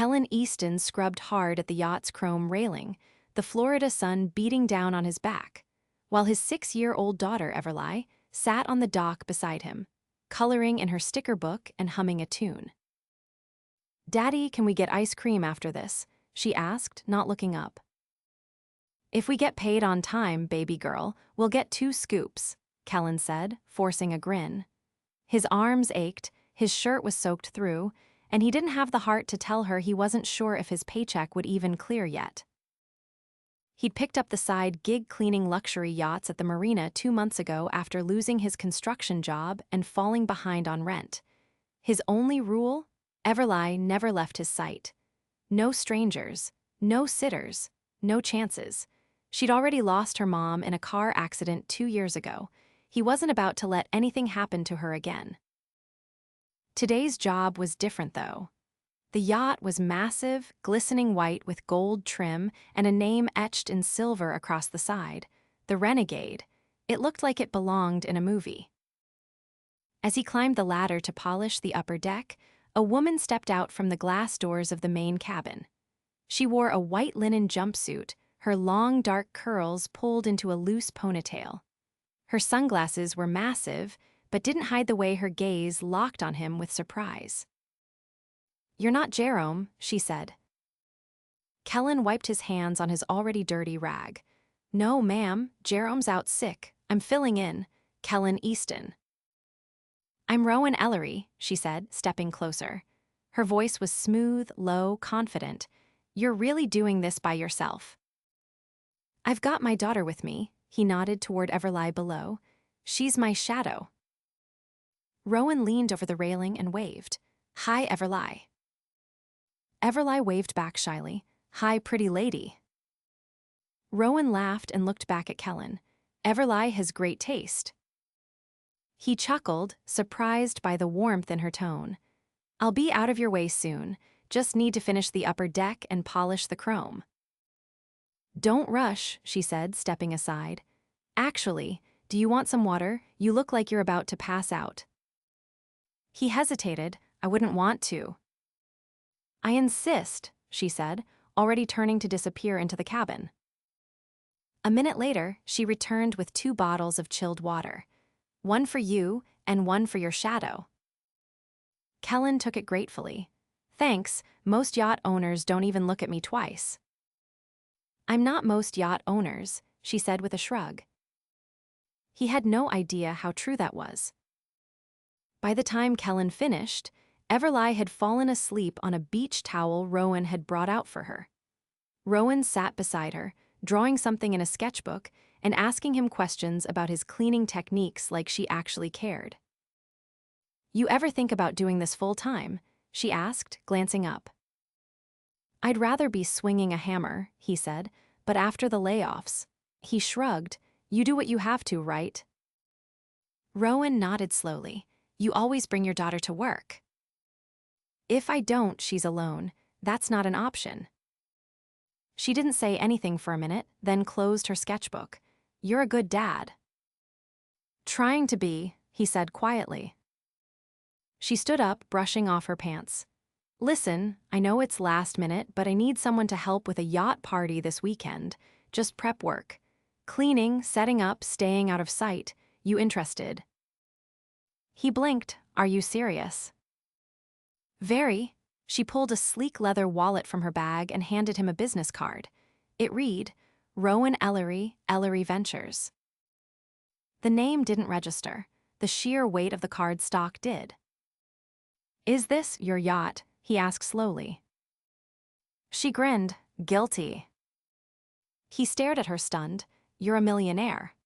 Kellan Easton scrubbed hard at the yacht's chrome railing, the Florida sun beating down on his back, while his 6-year-old daughter, Everly, sat on the dock beside him, coloring in her sticker book and humming a tune. "Daddy, can we get ice cream after this?" she asked, not looking up. "If we get paid on time, baby girl, we'll get 2 scoops, Kellan said, forcing a grin. His arms ached, his shirt was soaked through, and he didn't have the heart to tell her he wasn't sure if his paycheck would even clear yet. He'd picked up the side gig cleaning luxury yachts at the marina 2 months ago after losing his construction job and falling behind on rent. His only rule? Everly never left his sight. No strangers, no sitters, no chances. She'd already lost her mom in a car accident 2 years ago. He wasn't about to let anything happen to her again. Today's job was different, though. The yacht was massive, glistening white with gold trim and a name etched in silver across the side, the Renegade. It looked like it belonged in a movie. As he climbed the ladder to polish the upper deck, a woman stepped out from the glass doors of the main cabin. She wore a white linen jumpsuit, her long dark curls pulled into a loose ponytail. Her sunglasses were massive, but didn't hide the way her gaze locked on him with surprise. "You're not Jerome," she said. Kellan wiped his hands on his already dirty rag. "No, ma'am, Jerome's out sick. I'm filling in. Kellan Easton." "I'm Rowan Ellery," she said, stepping closer. Her voice was smooth, low, confident. "You're really doing this by yourself." "I've got my daughter with me," he nodded toward Everly below. "She's my shadow." Rowan leaned over the railing and waved. "Hi, Everly." Everly waved back shyly. "Hi, pretty lady." Rowan laughed and looked back at Kellan. "Everly has great taste." He chuckled, surprised by the warmth in her tone. "I'll be out of your way soon. Just need to finish the upper deck and polish the chrome." "Don't rush," she said, stepping aside. "Actually, do you want some water? You look like you're about to pass out." He hesitated. "I wouldn't want to." "I insist," she said, already turning to disappear into the cabin. A minute later, she returned with 2 bottles of chilled water. "One for you and one for your shadow." Kellan took it gratefully. "Thanks, most yacht owners don't even look at me twice." "I'm not most yacht owners," she said with a shrug. He had no idea how true that was. By the time Kellan finished, Everly had fallen asleep on a beach towel Rowan had brought out for her. Rowan sat beside her, drawing something in a sketchbook and asking him questions about his cleaning techniques like she actually cared. "You ever think about doing this full-time?" she asked, glancing up. "I'd rather be swinging a hammer," he said, "but after the layoffs." He shrugged. "You do what you have to, right?" Rowan nodded slowly. "You always bring your daughter to work." "If I don't, she's alone. That's not an option." She didn't say anything for a minute, then closed her sketchbook. "You're a good dad." "Trying to be," he said quietly. She stood up, brushing off her pants. "Listen, I know it's last minute, but I need someone to help with a yacht party this weekend. Just prep work. Cleaning, setting up, staying out of sight. You interested?" He blinked. "Are you serious?" "Very." She pulled a sleek leather wallet from her bag and handed him a business card. It read, "Rowan Ellery, Ellery Ventures." The name didn't register. The sheer weight of the card stock did. "Is this your yacht?" he asked slowly. She grinned. "Guilty." He stared at her, stunned. "You're a millionaire."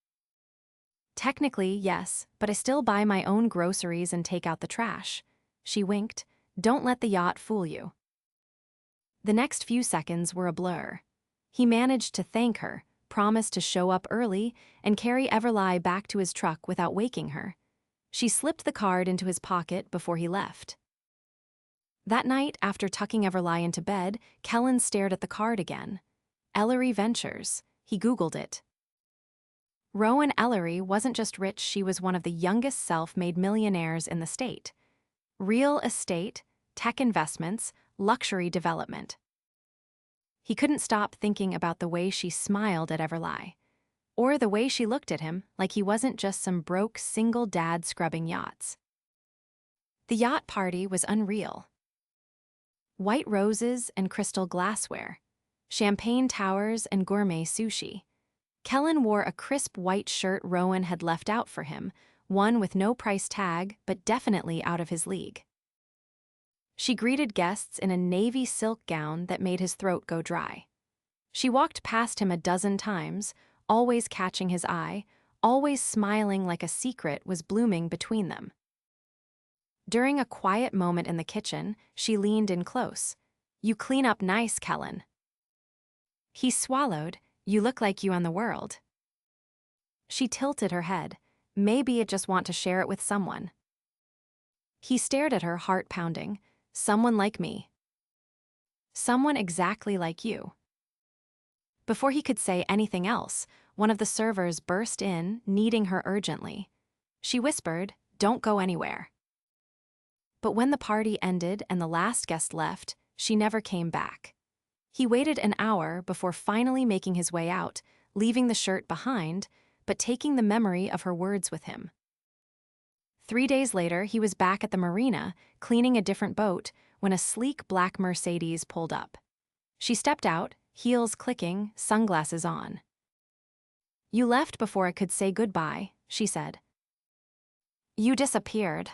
"Technically, yes, but I still buy my own groceries and take out the trash." She winked. "Don't let the yacht fool you." The next few seconds were a blur. He managed to thank her, promised to show up early, and carry Everly back to his truck without waking her. She slipped the card into his pocket before he left. That night, after tucking Everly into bed, Kellan stared at the card again. Ellery Ventures. He Googled it. Rowan Ellery wasn't just rich, she was one of the youngest self-made millionaires in the state. Real estate, tech investments, luxury development. He couldn't stop thinking about the way she smiled at Everly, or the way she looked at him like he wasn't just some broke single dad scrubbing yachts. The yacht party was unreal. White roses and crystal glassware, champagne towers and gourmet sushi. Kellan wore a crisp white shirt Rowan had left out for him, one with no price tag but definitely out of his league. She greeted guests in a navy silk gown that made his throat go dry. She walked past him a dozen times, always catching his eye, always smiling like a secret was blooming between them. During a quiet moment in the kitchen, she leaned in close. "You clean up nice, Kellan." He swallowed. "You look like you on the world." She tilted her head. "Maybe you just want to share it with someone." He stared at her, heart pounding. "Someone like me. Someone exactly like you." Before he could say anything else, one of the servers burst in, needing her urgently. She whispered, "Don't go anywhere." But when the party ended and the last guest left, she never came back. He waited an hour before finally making his way out, leaving the shirt behind, but taking the memory of her words with him. 3 days later, he was back at the marina, cleaning a different boat, when a sleek black Mercedes pulled up. She stepped out, heels clicking, sunglasses on. "You left before I could say goodbye," she said. "You disappeared."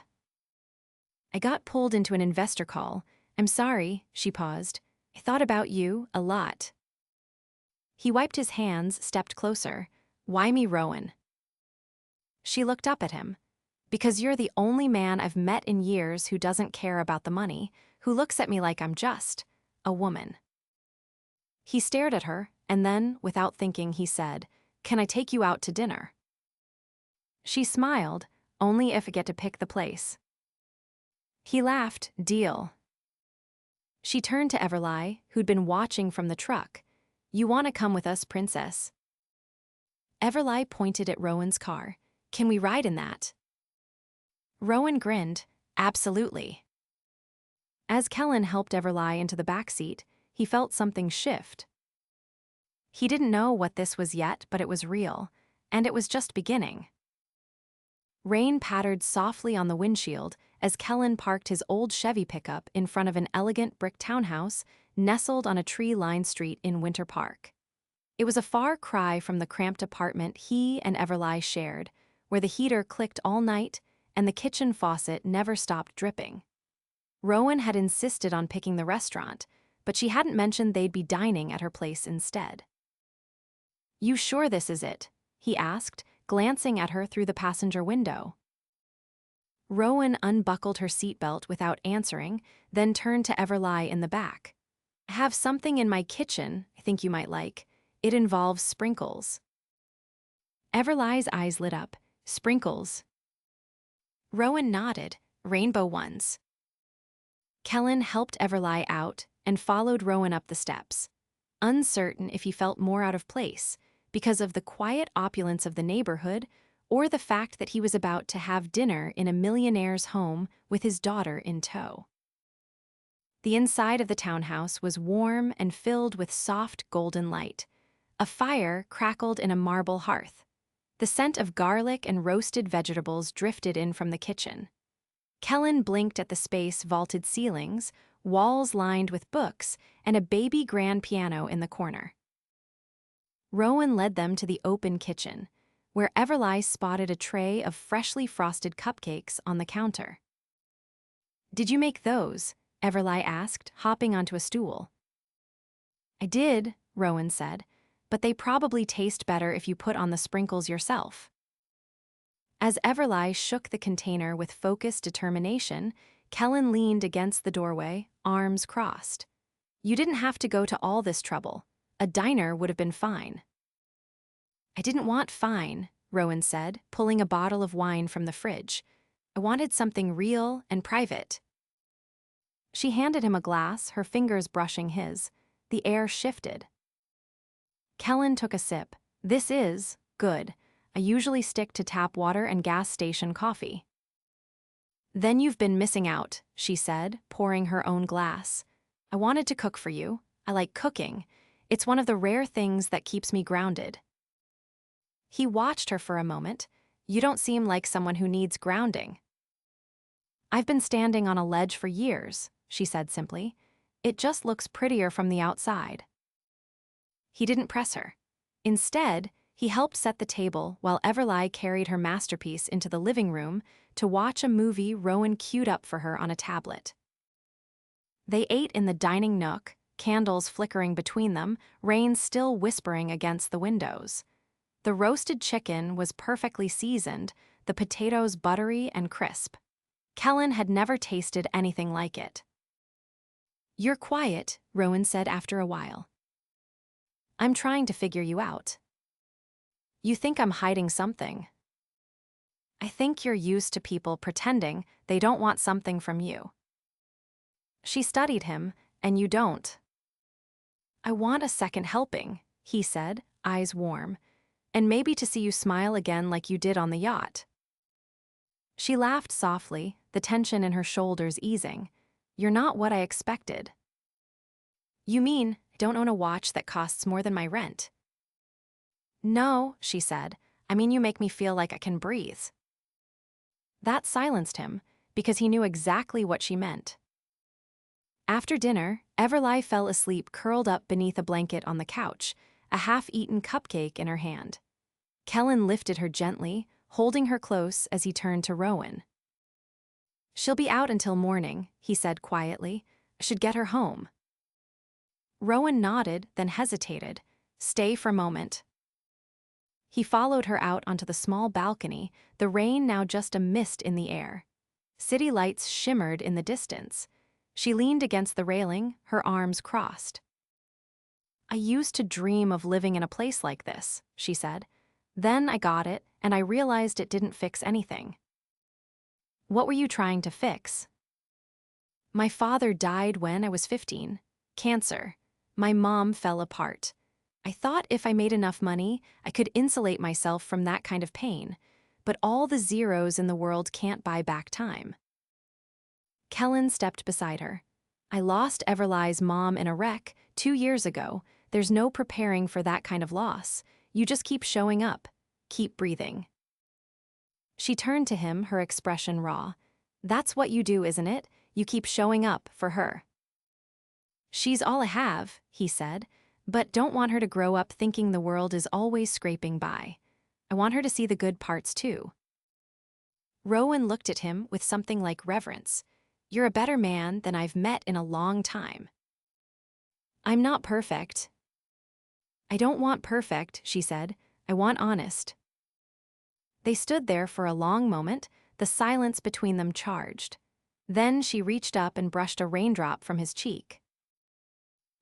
"I got pulled into an investor call. I'm sorry," she paused. "I thought about you a lot." He wiped his hands, stepped closer. "Why me, Rowan?" She looked up at him. "Because you're the only man I've met in years who doesn't care about the money, who looks at me like I'm just a woman." He stared at her, and then, without thinking, he said, "Can I take you out to dinner?" She smiled, "Only if I get to pick the place." He laughed, "Deal." She turned to Everly, who'd been watching from the truck. "You want to come with us, princess?" Everly pointed at Rowan's car. "Can we ride in that?" Rowan grinned, "Absolutely." As Kellan helped Everly into the back seat, he felt something shift. He didn't know what this was yet, but it was real, and it was just beginning. Rain pattered softly on the windshield as Kellan parked his old Chevy pickup in front of an elegant brick townhouse nestled on a tree-lined street in Winter Park. It was a far cry from the cramped apartment he and Everly shared, where the heater clicked all night and the kitchen faucet never stopped dripping. Rowan had insisted on picking the restaurant, but she hadn't mentioned they'd be dining at her place instead. "You sure this is it?" he asked, glancing at her through the passenger window. Rowan unbuckled her seatbelt without answering, then turned to Everly in the back. "I have something in my kitchen I think you might like. It involves sprinkles." Everly's eyes lit up. "Sprinkles?" Rowan nodded. "Rainbow ones." Kellan helped Everly out and followed Rowan up the steps, uncertain if he felt more out of place because of the quiet opulence of the neighborhood or the fact that he was about to have dinner in a millionaire's home with his daughter in tow. The inside of the townhouse was warm and filled with soft golden light. A fire crackled in a marble hearth. The scent of garlic and roasted vegetables drifted in from the kitchen. Kellan blinked at the space-vaulted ceilings, walls lined with books, and a baby grand piano in the corner. Rowan led them to the open kitchen, where Everly spotted a tray of freshly frosted cupcakes on the counter. "Did you make those?" Everly asked, hopping onto a stool. "I did," Rowan said, "but they probably taste better if you put on the sprinkles yourself." As Everly shook the container with focused determination, Kellan leaned against the doorway, arms crossed. "You didn't have to go to all this trouble. A diner would have been fine." "I didn't want fine," Rowan said, pulling a bottle of wine from the fridge. "I wanted something real and private." She handed him a glass, her fingers brushing his. The air shifted. Kellan took a sip. "This is good. I usually stick to tap water and gas station coffee." "Then you've been missing out," she said, pouring her own glass. I wanted to cook for you. I like cooking. It's one of the rare things that keeps me grounded. He watched her for a moment. You don't seem like someone who needs grounding. I've been standing on a ledge for years, she said simply. It just looks prettier from the outside. He didn't press her. Instead, he helped set the table while Everly carried her masterpiece into the living room to watch a movie Rowan queued up for her on a tablet. They ate in the dining nook, candles flickering between them, rain still whispering against the windows. The roasted chicken was perfectly seasoned, the potatoes buttery and crisp. Kellan had never tasted anything like it. "You're quiet," Rowan said after a while. "I'm trying to figure you out." "You think I'm hiding something." "I think you're used to people pretending they don't want something from you." She studied him, "And you don't." "I want a second helping," he said, eyes warm, "and maybe to see you smile again like you did on the yacht." She laughed softly, the tension in her shoulders easing. "You're not what I expected." "You mean, I don't own a watch that costs more than my rent?" "No," she said. "I mean you make me feel like I can breathe." That silenced him, because he knew exactly what she meant. After dinner, Everly fell asleep curled up beneath a blanket on the couch, a half-eaten cupcake in her hand. Kellan lifted her gently, holding her close as he turned to Rowan. "She'll be out until morning," he said quietly. "I should get her home." Rowan nodded, then hesitated. "Stay for a moment." He followed her out onto the small balcony, the rain now just a mist in the air. City lights shimmered in the distance. She leaned against the railing, her arms crossed. "I used to dream of living in a place like this," she said. "Then I got it, and I realized it didn't fix anything." "What were you trying to fix?" "My father died when I was 15. Cancer. My mom fell apart. I thought if I made enough money, I could insulate myself from that kind of pain, but all the zeros in the world can't buy back time." Kellan stepped beside her. "I lost Everly's mom in a wreck 2 years ago. There's no preparing for that kind of loss. You just keep showing up. Keep breathing." She turned to him, her expression raw. "That's what you do, isn't it? You keep showing up for her." "She's all I have," he said, "but don't want her to grow up thinking the world is always scraping by. I want her to see the good parts too." Rowan looked at him with something like reverence. "You're a better man than I've met in a long time." "I'm not perfect." "I don't want perfect," she said. "I want honest." They stood there for a long moment, the silence between them charged. Then she reached up and brushed a raindrop from his cheek.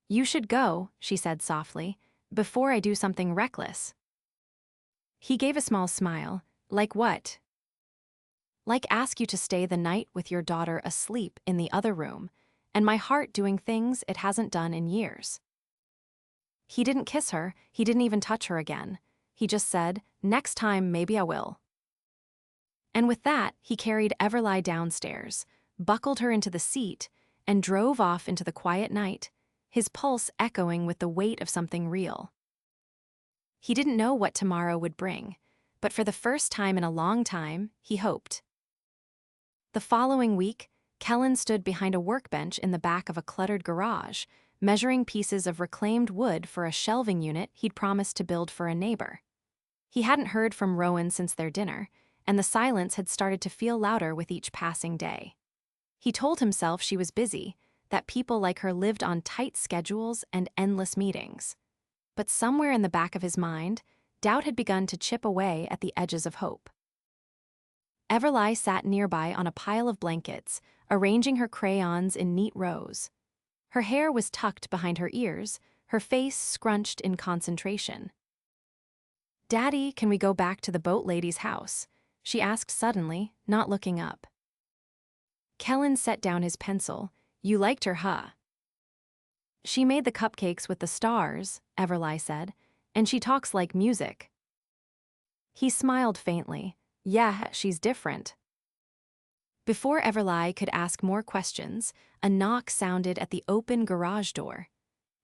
"You should go," she said softly, "before I do something reckless." He gave a small smile. "Like what?" "Like ask you to stay the night with your daughter asleep in the other room, and my heart doing things it hasn't done in years." He didn't kiss her, he didn't even touch her again. He just said, "Next time maybe I will." And with that, he carried Everly downstairs, buckled her into the seat, and drove off into the quiet night, his pulse echoing with the weight of something real. He didn't know what tomorrow would bring, but for the first time in a long time, he hoped. The following week, Kellan stood behind a workbench in the back of a cluttered garage, measuring pieces of reclaimed wood for a shelving unit he'd promised to build for a neighbor. He hadn't heard from Rowan since their dinner, and the silence had started to feel louder with each passing day. He told himself she was busy, that people like her lived on tight schedules and endless meetings. But somewhere in the back of his mind, doubt had begun to chip away at the edges of hope. Everly sat nearby on a pile of blankets, arranging her crayons in neat rows. Her hair was tucked behind her ears, her face scrunched in concentration. "Daddy, can we go back to the boat lady's house?" she asked suddenly, not looking up. Kellan set down his pencil. "You liked her, huh?" "She made the cupcakes with the stars," Everly said, "and she talks like music." He smiled faintly. "Yeah, she's different." Before Everly could ask more questions, a knock sounded at the open garage door.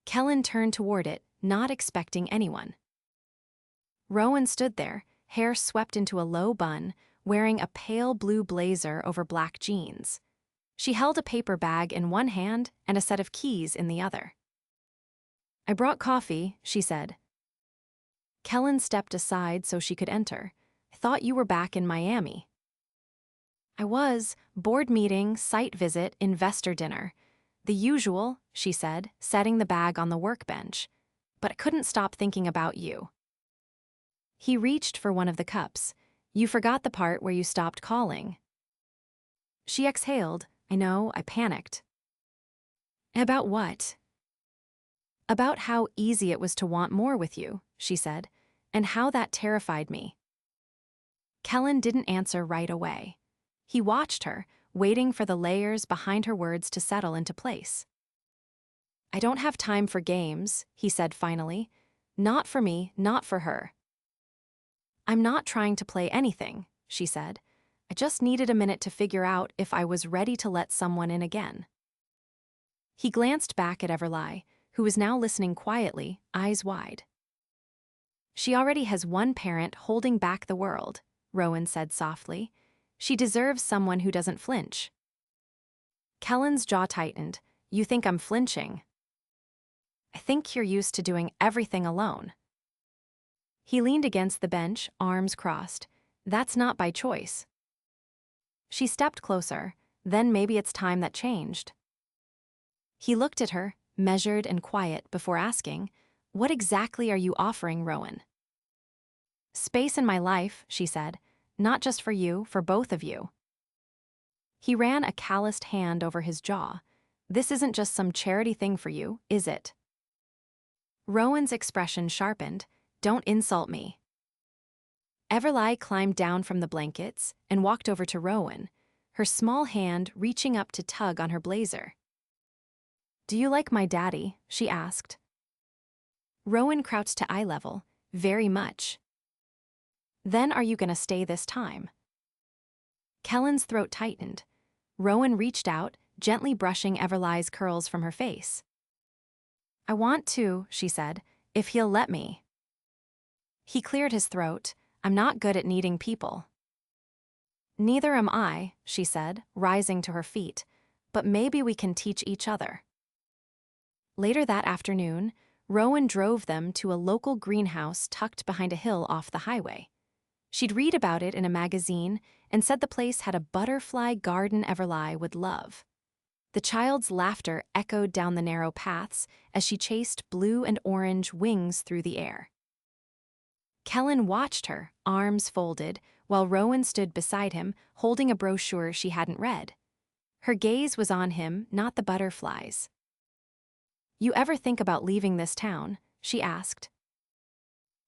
Kellan turned toward it, not expecting anyone. Rowan stood there, hair swept into a low bun, wearing a pale blue blazer over black jeans. She held a paper bag in one hand and a set of keys in the other. "I brought coffee," she said. Kellan stepped aside so she could enter. "I thought you were back in Miami." "I was. Board meeting, site visit, investor dinner. The usual," she said, setting the bag on the workbench. "But I couldn't stop thinking about you." He reached for one of the cups. "You forgot the part where you stopped calling." She exhaled. "I know, I panicked." "About what?" "About how easy it was to want more with you," she said, "and how that terrified me." Kellan didn't answer right away. He watched her, waiting for the layers behind her words to settle into place. "I don't have time for games," he said finally. "Not for me, not for her." "I'm not trying to play anything," she said. "I just needed a minute to figure out if I was ready to let someone in again." He glanced back at Everly, who was now listening quietly, eyes wide. "She already has one parent holding back the world," Rowan said softly. "She deserves someone who doesn't flinch." Kellan's jaw tightened. "You think I'm flinching?" "I think you're used to doing everything alone." He leaned against the bench, arms crossed. "That's not by choice." She stepped closer. "Then maybe it's time that changed." He looked at her, measured and quiet, before asking, "What exactly are you offering, Rowan?" "Space in my life," she said. "Not just for you, for both of you." He ran a calloused hand over his jaw. "This isn't just some charity thing for you, is it?" Rowan's expression sharpened. "Don't insult me." Everly climbed down from the blankets and walked over to Rowan, her small hand reaching up to tug on her blazer. "Do you like my daddy?" she asked. Rowan crouched to eye level. "Very much." "Then are you gonna stay this time?" Kellan's throat tightened. Rowan reached out, gently brushing Everly's curls from her face. "I want to," she said, "if he'll let me." He cleared his throat. "I'm not good at needing people." "Neither am I," she said, rising to her feet. "But maybe we can teach each other." Later that afternoon, Rowan drove them to a local greenhouse tucked behind a hill off the highway. She'd read about it in a magazine and said the place had a butterfly garden Everly would love. The child's laughter echoed down the narrow paths as she chased blue and orange wings through the air. Kellan watched her, arms folded, while Rowan stood beside him, holding a brochure she hadn't read. Her gaze was on him, not the butterflies. "You ever think about leaving this town?" she asked.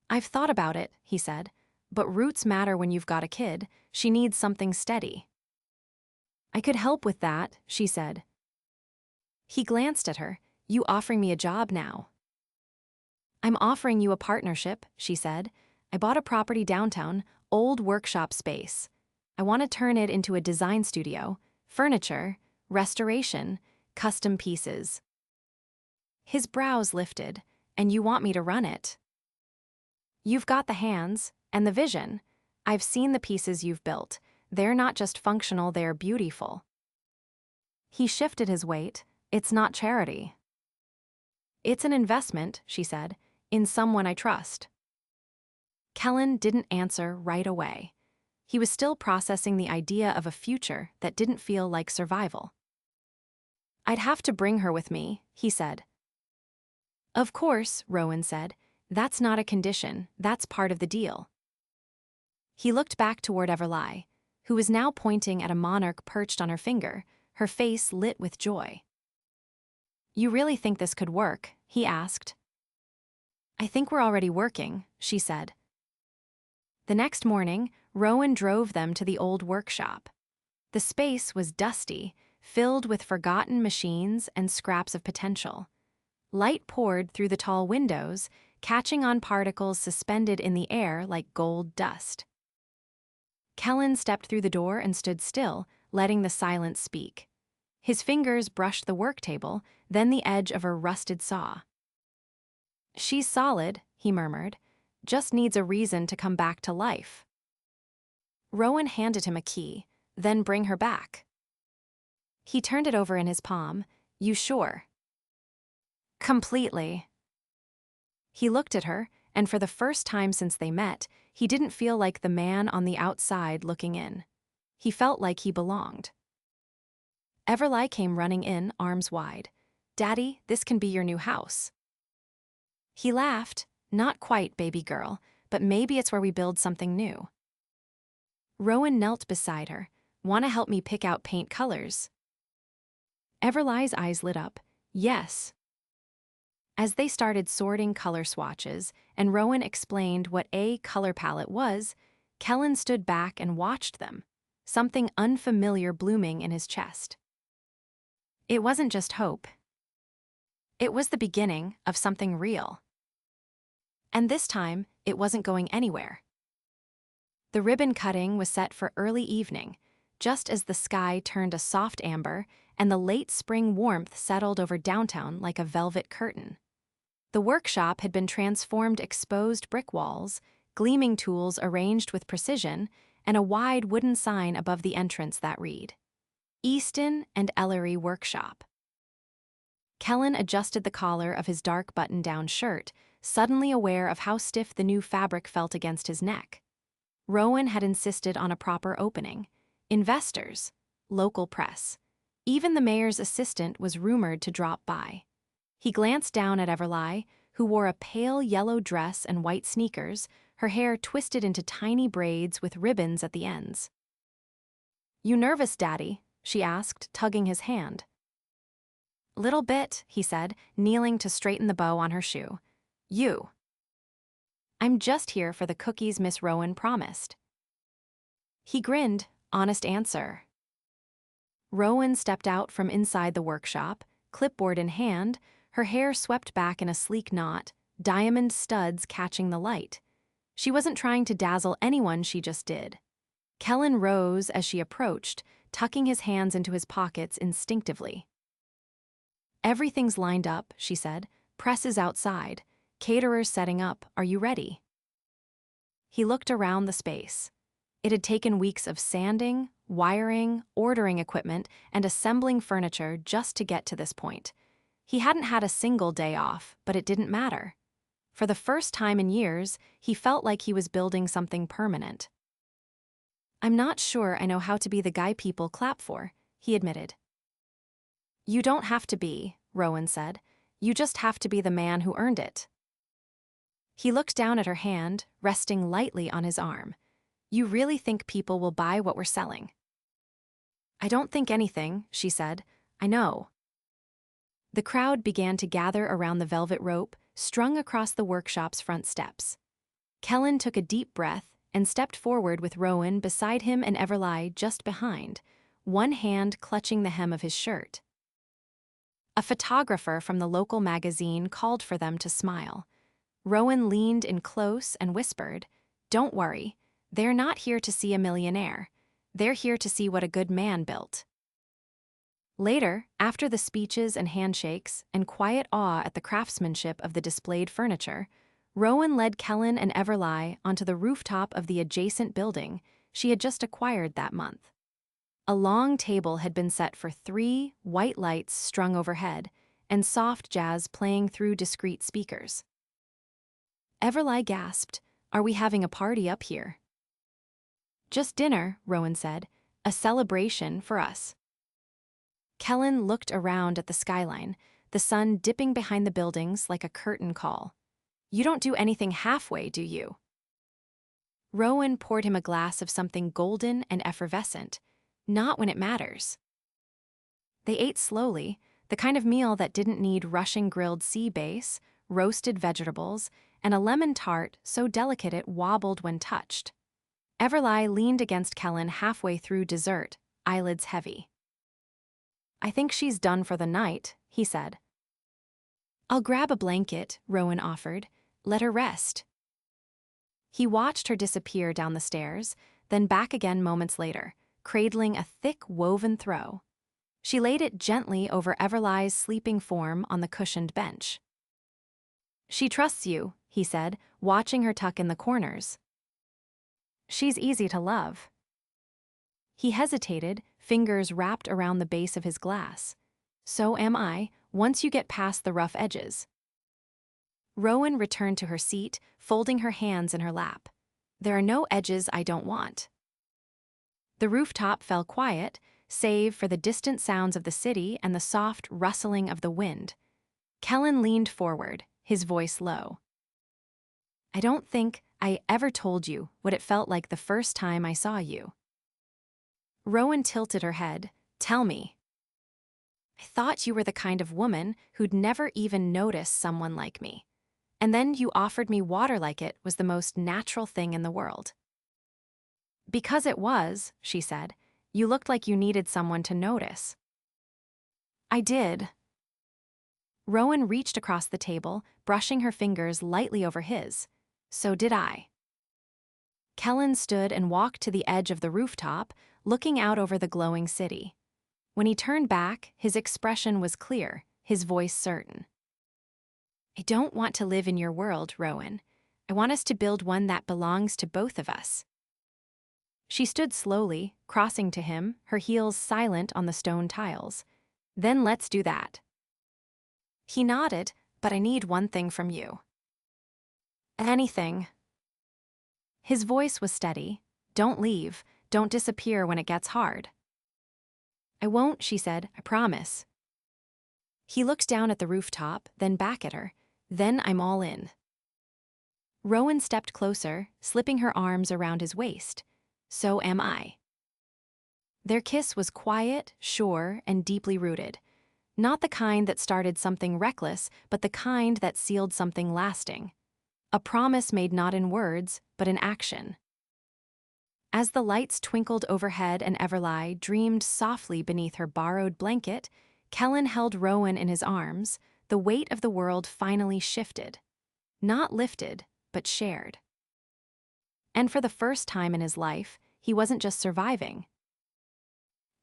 "I've thought about it," he said. "But roots matter when you've got a kid. She needs something steady." "I could help with that," she said. He glanced at her. "You offering me a job now?" "I'm offering you a partnership," she said. "I bought a property downtown, old workshop space. I want to turn it into a design studio, furniture, restoration, custom pieces." His brows lifted. "And you want me to run it?" "You've got the hands and the vision. I've seen the pieces you've built. They're not just functional, they're beautiful." He shifted his weight. "It's not charity." "It's an investment," she said, "in someone I trust." Kellan didn't answer right away. He was still processing the idea of a future that didn't feel like survival. "I'd have to bring her with me," he said. "Of course," Rowan said. "That's not a condition, that's part of the deal." He looked back toward Everly, who was now pointing at a monarch perched on her finger, her face lit with joy. "You really think this could work?" he asked. "I think we're already working," she said. The next morning, Rowan drove them to the old workshop. The space was dusty, filled with forgotten machines and scraps of potential. Light poured through the tall windows, catching on particles suspended in the air like gold dust. Kellan stepped through the door and stood still, letting the silence speak. His fingers brushed the work table, then the edge of a rusted saw. "She's solid," he murmured. "Just needs a reason to come back to life." Rowan handed him a key. "Then bring her back." He turned it over in his palm. "You sure?" "Completely." He looked at her, and for the first time since they met, he didn't feel like the man on the outside looking in. He felt like he belonged. Everly came running in, arms wide. "Daddy, this can be your new house." He laughed. "Not quite, baby girl, but maybe it's where we build something new." Rowan knelt beside her. "Want to help me pick out paint colors?" Everly's eyes lit up. "Yes." As they started sorting color swatches, and Rowan explained what a color palette was, Kellan stood back and watched them, something unfamiliar blooming in his chest. It wasn't just hope. It was the beginning of something real. And this time, it wasn't going anywhere. The ribbon cutting was set for early evening, just as the sky turned a soft amber and the late spring warmth settled over downtown like a velvet curtain. The workshop had been transformed exposed brick walls, gleaming tools arranged with precision, and a wide wooden sign above the entrance that read, "Easton and Ellery Workshop." Kellan adjusted the collar of his dark button-down shirt, suddenly aware of how stiff the new fabric felt against his neck. Rowan had insisted on a proper opening. Investors, local press, even the mayor's assistant was rumored to drop by. He glanced down at Everly, who wore a pale yellow dress and white sneakers, her hair twisted into tiny braids with ribbons at the ends. "You nervous, Daddy?" she asked, tugging his hand. "Little bit," he said, kneeling to straighten the bow on her shoe. "You." "I'm just here for the cookies Miss Rowan promised." He grinned. "Honest answer." Rowan stepped out from inside the workshop, clipboard in hand, her hair swept back in a sleek knot, diamond studs catching the light. She wasn't trying to dazzle anyone, she just did. Kellan rose as she approached, tucking his hands into his pockets instinctively. "Everything's lined up," she said. "Press is outside. Caterers setting up. Are you ready?" He looked around the space. It had taken weeks of sanding, wiring, ordering equipment, and assembling furniture just to get to this point. He hadn't had a single day off, but it didn't matter. For the first time in years, he felt like he was building something permanent. "I'm not sure I know how to be the guy people clap for," he admitted. "You don't have to be," Rowan said. "You just have to be the man who earned it." He looked down at her hand, resting lightly on his arm. "You really think people will buy what we're selling?" "I don't think anything," she said. "I know." The crowd began to gather around the velvet rope, strung across the workshop's front steps. Kellan took a deep breath and stepped forward with Rowan beside him and Everly just behind, one hand clutching the hem of his shirt. A photographer from the local magazine called for them to smile. Rowan leaned in close and whispered, "Don't worry, they're not here to see a millionaire. They're here to see what a good man built." Later, after the speeches and handshakes and quiet awe at the craftsmanship of the displayed furniture, Rowan led Kellan and Everly onto the rooftop of the adjacent building she had just acquired that month. A long table had been set for 3 white lights strung overhead and soft jazz playing through discreet speakers. Everly gasped, "Are we having a party up here?" "Just dinner," Rowan said. "A celebration for us." Kellan looked around at the skyline, the sun dipping behind the buildings like a curtain call. "You don't do anything halfway, do you?" Rowan poured him a glass of something golden and effervescent. "Not when it matters." They ate slowly, the kind of meal that didn't need rushing grilled sea bass, roasted vegetables, and a lemon tart so delicate it wobbled when touched. Everly leaned against Kellan halfway through dessert, eyelids heavy. "I think she's done for the night," he said. "I'll grab a blanket," Rowan offered. "Let her rest." He watched her disappear down the stairs, then back again moments later, cradling a thick woven throw. She laid it gently over Everly's sleeping form on the cushioned bench. "She trusts you," he said, watching her tuck in the corners. "She's easy to love." He hesitated, fingers wrapped around the base of his glass. "So am I, once you get past the rough edges." Rowan returned to her seat, folding her hands in her lap. "There are no edges I don't want." The rooftop fell quiet, save for the distant sounds of the city and the soft rustling of the wind. Kellan leaned forward, his voice low. "I don't think I ever told you what it felt like the first time I saw you." Rowan tilted her head. "Tell me." "I thought you were the kind of woman who'd never even notice someone like me. And then you offered me water like it was the most natural thing in the world." "Because it was," she said. "You looked like you needed someone to notice." "I did." Rowan reached across the table, brushing her fingers lightly over his. "So did I." Kellan stood and walked to the edge of the rooftop, looking out over the glowing city. When he turned back, his expression was clear, his voice certain. "I don't want to live in your world, Rowan. I want us to build one that belongs to both of us." She stood slowly, crossing to him, her heels silent on the stone tiles. "Then let's do that." He nodded. "But I need one thing from you." "Anything." His voice was steady. "Don't leave. Don't disappear when it gets hard." "I won't," she said. "I promise." He looked down at the rooftop, then back at her. "Then I'm all in." Rowan stepped closer, slipping her arms around his waist. "So am I." Their kiss was quiet, sure, and deeply rooted. Not the kind that started something reckless, but the kind that sealed something lasting. A promise made not in words, but in action. As the lights twinkled overhead and Everly dreamed softly beneath her borrowed blanket, Kellan held Rowan in his arms. The weight of the world finally shifted. Not lifted, but shared. And for the first time in his life, he wasn't just surviving.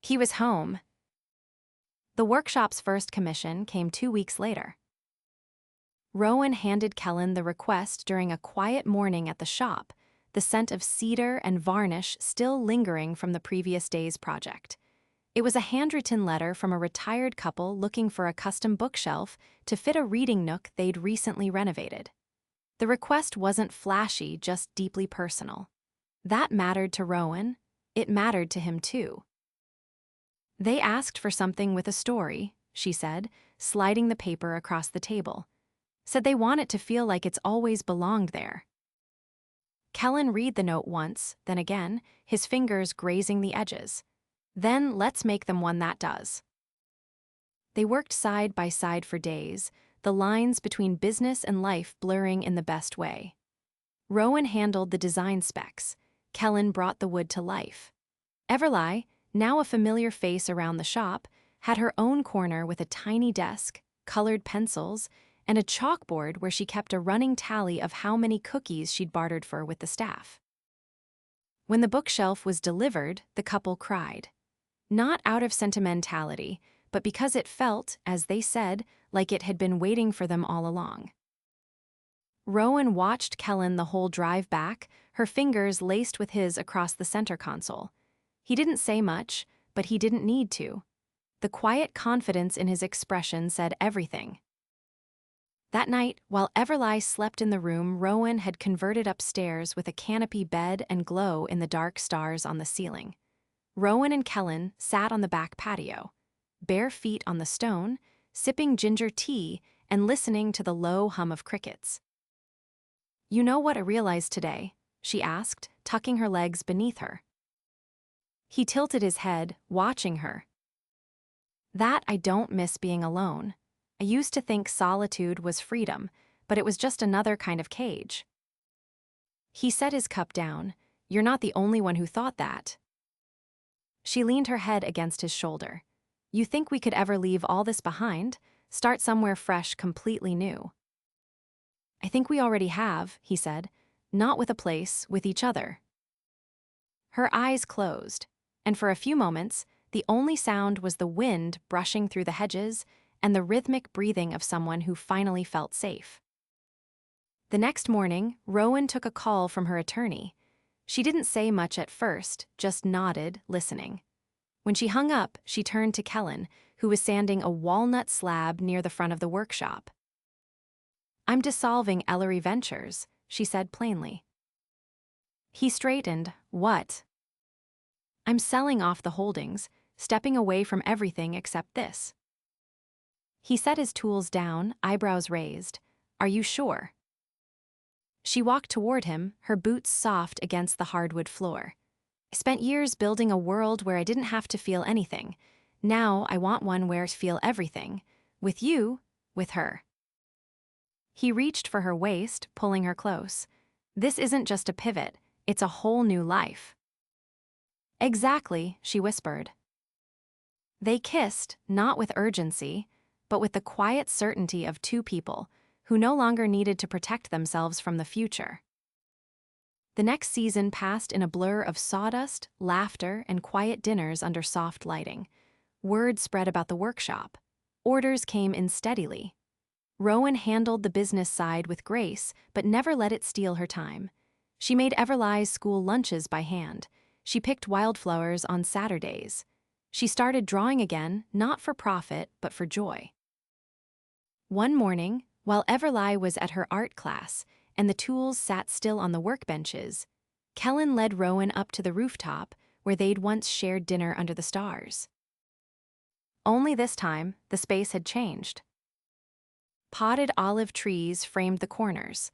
He was home. The workshop's first commission came 2 weeks later. Rowan handed Kellan the request during a quiet morning at the shop, the scent of cedar and varnish still lingering from the previous day's project. It was a handwritten letter from a retired couple looking for a custom bookshelf to fit a reading nook they'd recently renovated. The request wasn't flashy, just deeply personal. That mattered to Rowan. It mattered to him too. "They asked for something with a story," she said, sliding the paper across the table. "Said they want it to feel like it's always belonged there." Kellan read the note once, then again, his fingers grazing the edges. "Then let's make them one that does." They worked side by side for days, the lines between business and life blurring in the best way. Rowan handled the design specs. Kellan brought the wood to life. Everly, now a familiar face around the shop, had her own corner with a tiny desk, colored pencils, and a chalkboard where she kept a running tally of how many cookies she'd bartered for with the staff. When the bookshelf was delivered, the couple cried. Not out of sentimentality, but because it felt, as they said, like it had been waiting for them all along. Rowan watched Kellan the whole drive back, her fingers laced with his across the center console. He didn't say much, but he didn't need to. The quiet confidence in his expression said everything. That night, while Everly slept in the room Rowan had converted upstairs with a canopy bed and glow in the dark stars on the ceiling, Rowan and Kellan sat on the back patio, bare feet on the stone, sipping ginger tea and listening to the low hum of crickets. "You know what I realized today?" she asked, tucking her legs beneath her. He tilted his head, watching her. "That I don't miss being alone. I used to think solitude was freedom, but it was just another kind of cage." He set his cup down. "You're not the only one who thought that." She leaned her head against his shoulder. "You think we could ever leave all this behind? Start somewhere fresh, completely new?" "I think we already have," he said. "Not with a place, with each other." Her eyes closed. and for a few moments, the only sound was the wind brushing through the hedges and the rhythmic breathing of someone who finally felt safe. The next morning, Rowan took a call from her attorney. She didn't say much at first, just nodded, listening. When she hung up, she turned to Kellan, who was sanding a walnut slab near the front of the workshop. "I'm dissolving Ellery Ventures," she said plainly. He straightened. "What?" "I'm selling off the holdings, stepping away from everything except this." He set his tools down, eyebrows raised. "Are you sure?" She walked toward him, her boots soft against the hardwood floor. "I spent years building a world where I didn't have to feel anything. Now I want one where I feel everything. With you, with her." He reached for her waist, pulling her close. "This isn't just a pivot, it's a whole new life." "Exactly," she whispered. They kissed, not with urgency, but with the quiet certainty of two people who no longer needed to protect themselves from the future. The next season passed in a blur of sawdust, laughter, and quiet dinners under soft lighting. Word spread about the workshop. Orders came in steadily. Rowan handled the business side with grace, but never let it steal her time. She made Everly's school lunches by hand. She picked wildflowers on Saturdays. She started drawing again, not for profit, but for joy. One morning, while Everly was at her art class and the tools sat still on the workbenches, Kellan led Rowan up to the rooftop where they'd once shared dinner under the stars. Only this time, the space had changed. Potted olive trees framed the corners.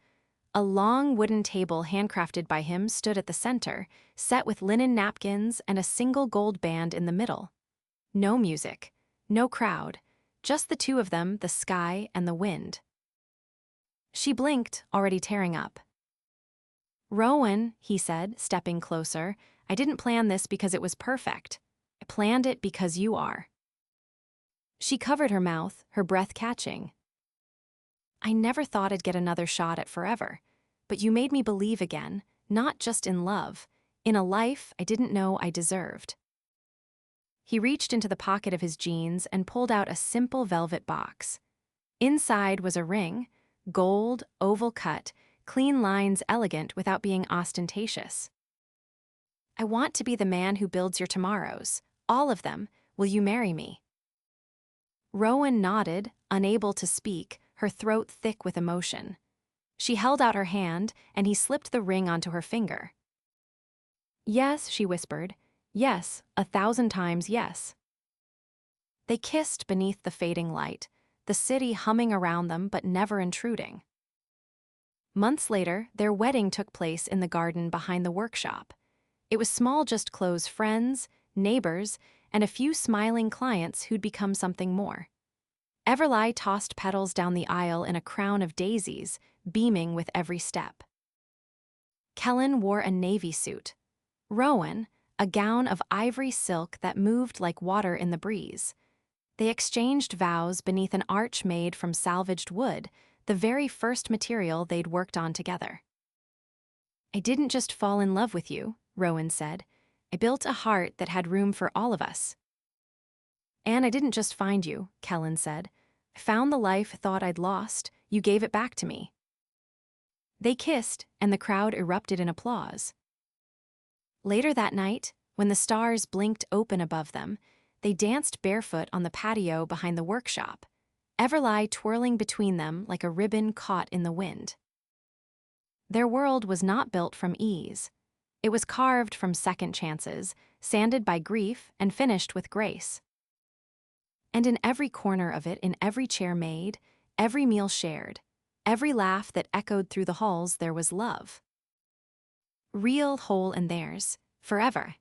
A long wooden table handcrafted by him stood at the center, set with linen napkins and a single gold band in the middle. No music, no crowd, just the two of them, the sky and the wind. She blinked, already tearing up. "Rowan," he said, stepping closer, "I didn't plan this because it was perfect. I planned it because you are." She covered her mouth, her breath catching. "I never thought I'd get another shot at forever, but you made me believe again, not just in love, in a life I didn't know I deserved." He reached into the pocket of his jeans and pulled out a simple velvet box. Inside was a ring, gold, oval cut, clean lines elegant without being ostentatious. "I want to be the man who builds your tomorrows, all of them. Will you marry me?" Rowan nodded, unable to speak, her throat thick with emotion. She held out her hand, and he slipped the ring onto her finger. "Yes," she whispered. "Yes, 1,000 times yes." They kissed beneath the fading light, the city humming around them but never intruding. Months later, their wedding took place in the garden behind the workshop. It was small, just close friends, neighbors, and a few smiling clients who'd become something more. Everly tossed petals down the aisle in a crown of daisies, beaming with every step. Kellan wore a navy suit. Rowan, a gown of ivory silk that moved like water in the breeze. They exchanged vows beneath an arch made from salvaged wood, the very first material they'd worked on together. "I didn't just fall in love with you," Rowan said. "I built a heart that had room for all of us." "And I didn't just find you," Kellan said. "I found the life I thought I'd lost. You gave it back to me." They kissed, and the crowd erupted in applause. Later that night, when the stars blinked open above them, they danced barefoot on the patio behind the workshop, Everly twirling between them like a ribbon caught in the wind. Their world was not built from ease. It was carved from second chances, sanded by grief, and finished with grace. And in every corner of it, in every chair made, every meal shared, every laugh that echoed through the halls, there was love. Real, whole, and theirs, forever.